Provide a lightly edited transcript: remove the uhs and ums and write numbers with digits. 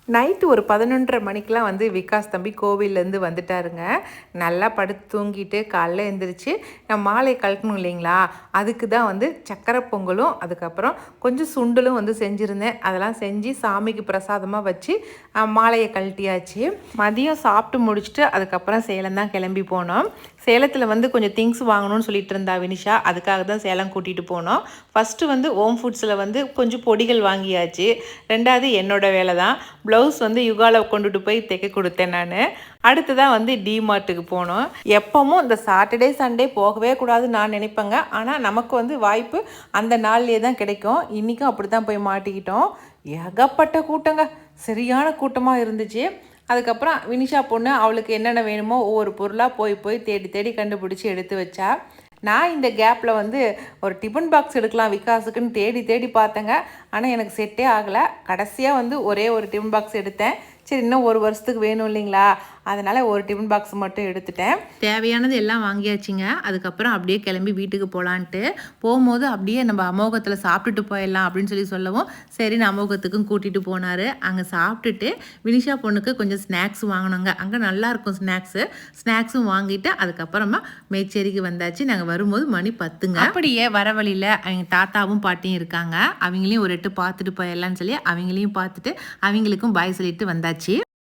Night ஒரு 11:30 மணிக்கெலாம் வந்து விகாஸ் தம்பி கோவில்லேருந்து வந்துட்டாருங்க. நல்லா படுத்து தூங்கிட்டு காலைல எழுந்திரிச்சு நான் மாலை கழட்டணும் இல்லைங்களா, அதுக்கு தான் வந்து சக்கரை பொங்கலும் அதுக்கப்புறம் கொஞ்சம் சுண்டலும் வந்து செஞ்சுருந்தேன். அதெல்லாம் செஞ்சு சாமிக்கு பிரசாதமாக வச்சு மாலையை கழட்டியாச்சு. மதியம் சாப்பிட்டு முடிச்சுட்டு அதுக்கப்புறம் சேலம் தான் கிளம்பி போனோம். சேலத்தில் வந்து கொஞ்சம் திங்ஸ் வாங்கணும்னு சொல்லிட்டு இருந்தா வினிஷா, அதுக்காக தான் சேலம் கூட்டிகிட்டு போனோம். ஃபஸ்ட்டு வந்து ஓம் ஃபுட்ஸில் வந்து கொஞ்சம் பொடிகள் வாங்கியாச்சு. ரெண்டாவது என்னோட வேலை தான். ப்ளவுஸ் வந்து யுகாவில் கொண்டுட்டு போய் தைக்க கொடுத்தேன் நான். அடுத்ததான் வந்து டிமார்ட்டுக்கு போனோம். எப்பவும் இந்த சாட்டர்டே சண்டே போகவே கூடாதுன்னு நான் நினைப்பேங்க. ஆனால் நமக்கு வந்து வாய்ப்பு அந்த நாள்லேயே தான் கிடைக்கும். இன்றைக்கும் அப்படி தான் போய் மாட்டிக்கிட்டோம். ஏகப்பட்ட கூட்டங்க, சரியான கூட்டமாக இருந்துச்சு. அதுக்கப்புறம் வினிஷா பொண்ணு அவளுக்கு என்னென்ன வேணுமோ ஒவ்வொரு பொருளாக போய் போய் தேடி தேடி கண்டுபிடிச்சி எடுத்து வச்சா. நான் இந்த கேப்பில் வந்து ஒரு டிஃபன் பாக்ஸ் எடுக்கலாம் விகாஸுக்குன்னு தேடி தேடி பார்த்தேங்க. ஆனால் எனக்கு செட்டே ஆகலை. கடைசியாக வந்து ஒரே ஒரு டிஃபன் பாக்ஸ் எடுத்தேன். சரி, இன்னும் ஒரு வருஷத்துக்கு வேணும் இல்லைங்களா, அதனால் ஒரு டிஃபன் பாக்ஸ் மட்டும் எடுத்துட்டேன். தேவையானது எல்லாம் வாங்கியாச்சுங்க. அதுக்கப்புறம் அப்படியே கிளம்பி வீட்டுக்கு போகலான்ட்டு போகும்போது அப்படியே நம்ம அமோகத்தில் சாப்பிட்டுட்டு போயிடலாம் அப்படின்னு சொல்லவும் சரின்னு அமோகத்துக்கும் கூட்டிகிட்டு போனார். அங்கே சாப்பிட்டுட்டு வினிஷா பொண்ணுக்கு கொஞ்சம் ஸ்நாக்ஸ் வாங்கினோங்க. அங்கே நல்லாயிருக்கும் ஸ்நாக்ஸும் வாங்கிட்டு அதுக்கப்புறமா மேச்சேரிக்கு வந்தாச்சு. நாங்கள் வரும்போது மணி 10ங்க. அப்படியே வர வழியில் அவங்க தாத்தாவும் பாட்டியும் இருக்காங்க. அவங்களையும் ஒரு எட்டு பார்த்துட்டு போயிடலான்னு சொல்லி அவங்களையும் பார்த்துட்டு அவங்களுக்கும் பாய் சொல்லிட்டு வந்தாச்சு.